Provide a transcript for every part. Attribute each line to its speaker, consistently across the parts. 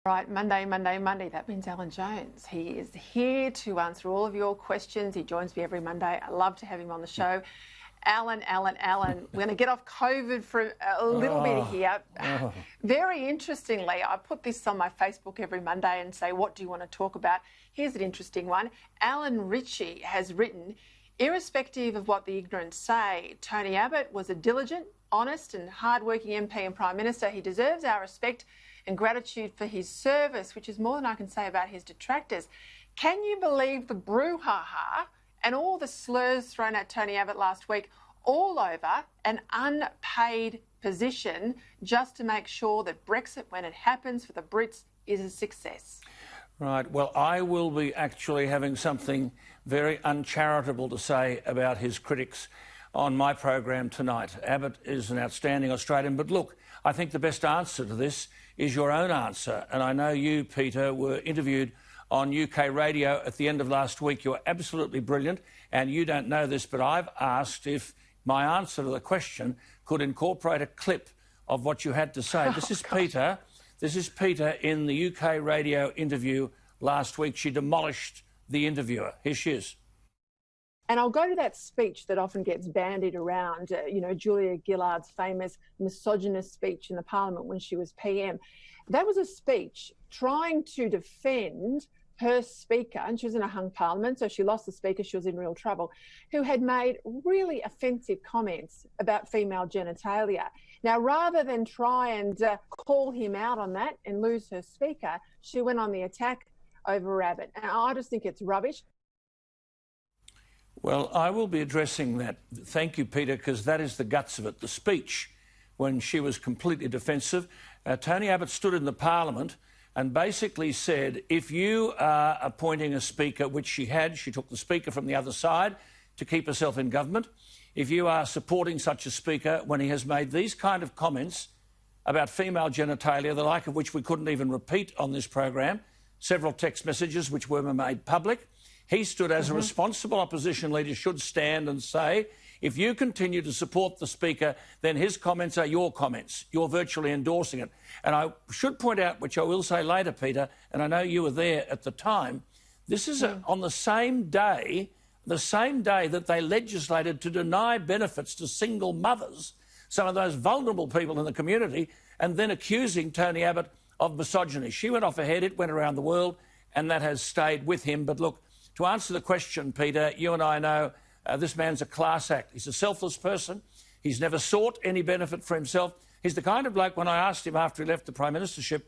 Speaker 1: Right, Monday. That means Alan Jones. He is here to answer all of your questions. He joins me every Monday. I love to have him on the show. Alan, we're going to get off COVID for a little bit here. Very interestingly, I put this on my Facebook every Monday and say, what do you want to talk about? Here's an interesting one. Alan Ritchie has written, irrespective of what the ignorant say, Tony Abbott was a diligent, honest and hard-working MP and Prime Minister. He deserves our respect and gratitude for his service, which is more than I can say about his detractors. Can you believe the brouhaha and all the slurs thrown at Tony Abbott last week, all over an unpaid position just to make sure that Brexit, when it happens for the Brits, is a success?
Speaker 2: Right. Well, I will be actually having something very uncharitable to say about his critics on my program tonight. Abbott is an outstanding Australian, but look, I think the best answer to this is your own answer. And I know you, Peter, were interviewed on UK radio at the end of last week. You're absolutely brilliant, and you don't know this, but I've asked if my answer to the question could incorporate a clip of what you had to say. This is Peter. This is Peter in the UK radio interview last week. She demolished the interviewer. Here she is.
Speaker 1: And I'll go to that speech that often gets bandied around, Julia Gillard's famous misogynist speech in the Parliament when she was PM. That was a speech trying to defend her speaker, and she was in a hung parliament, so she lost the speaker, she was in real trouble, who had made really offensive comments about female genitalia. Now, rather than try and call him out on that and lose her speaker, she went on the attack over Abbott. And I just think it's rubbish.
Speaker 2: Well, I will be addressing that. Thank you, Peter, because that is the guts of it. The speech, when she was completely defensive, Tony Abbott stood in the Parliament and basically said, if you are appointing a speaker, which she had, she took the speaker from the other side to keep herself in government. If you are supporting such a speaker when he has made these kind of comments about female genitalia, the like of which we couldn't even repeat on this program, several text messages which were made public, he stood as a responsible opposition leader should stand and say, if you continue to support the Speaker, then his comments are your comments. You're virtually endorsing it. And I should point out, which I will say later, Peter, and I know you were there at the time, this is on the same day that they legislated to deny benefits to single mothers, some of those vulnerable people in the community, and then accusing Tony Abbott of misogyny. She went off ahead, it went around the world, and that has stayed with him. But look, to answer the question, Peter, you and I know this man's a class act. He's a selfless person. He's never sought any benefit for himself. He's the kind of bloke, when I asked him after he left the Prime Ministership,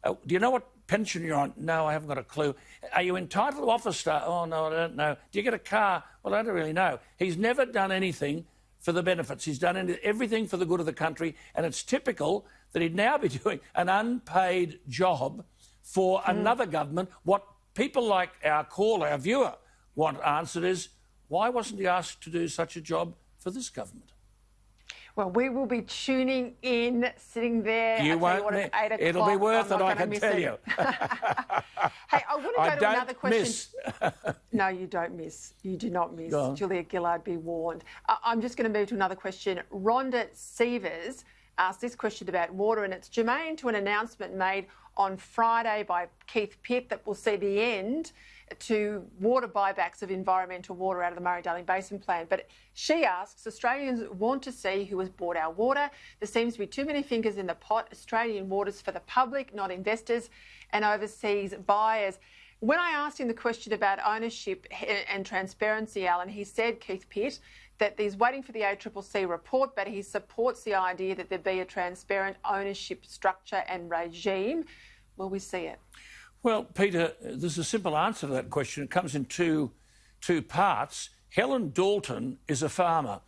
Speaker 2: do you know what pension you're on? No, I haven't got a clue. Are you entitled to office star? Oh, no, I don't know. Do you get a car? Well, I don't really know. He's never done anything for the benefits. He's done everything for the good of the country, and it's typical that he'd now be doing an unpaid job for another government. What people like our caller, our viewer, want answered is, why wasn't he asked to do such a job for this government?
Speaker 1: Well, we will be tuning in, sitting there.
Speaker 2: You won't.
Speaker 1: At 8 o'clock.
Speaker 2: It'll be worth it, I can tell you.
Speaker 1: Hey, I want to go to another question. No, you don't miss. You do not miss. Julia Gillard, be warned. I'm just going to move to another question. Rhonda Sievers asked this question about water, and it's germane to an announcement made on Friday by Keith Pitt that will see the end to water buybacks of environmental water out of the Murray-Darling Basin Plan. But she asks, Australians want to see who has bought our water. There seems to be too many fingers in the pot. Australian water's for the public, not investors and overseas buyers. When I asked him the question about ownership and transparency, Alan, he said, Keith Pitt, that he's waiting for the ACCC report, but he supports the idea that there be a transparent ownership structure and regime. Will we see it?
Speaker 2: Well, Peter, there's a simple answer to that question. It comes in two parts. Helen Dalton is a farmer,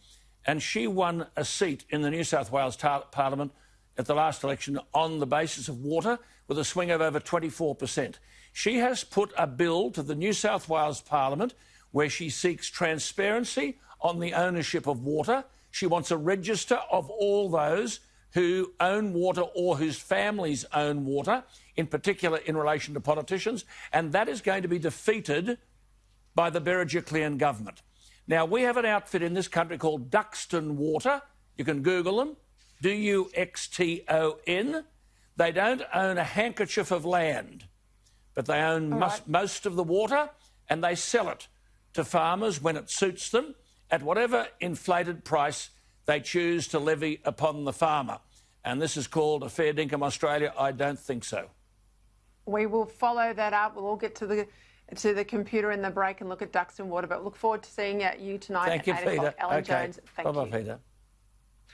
Speaker 2: and she won a seat in the New South Wales Parliament at the last election on the basis of water with a swing of over 24%. She has put a bill to the New South Wales Parliament where she seeks transparency on the ownership of water. She wants a register of all those who own water or whose families own water, in particular in relation to politicians, and that is going to be defeated by the Berejiklian government. Now, we have an outfit in this country called Duxton Water. You can Google them, Duxton. They don't own a handkerchief of land, but they own most of the water, and they sell it to farmers when it suits them at whatever inflated price they choose to levy upon the farmer. And this is called a fair dinkum Australia? I don't think so.
Speaker 1: We will follow that up. We'll all get to the computer in the break and look at Duxton Water, but look forward to seeing you tonight
Speaker 2: Thank you,
Speaker 1: at 8 o'clock.
Speaker 2: Peter.
Speaker 1: Ellen
Speaker 2: Okay.
Speaker 1: Jones, thank you.
Speaker 2: Bye-bye, Peter.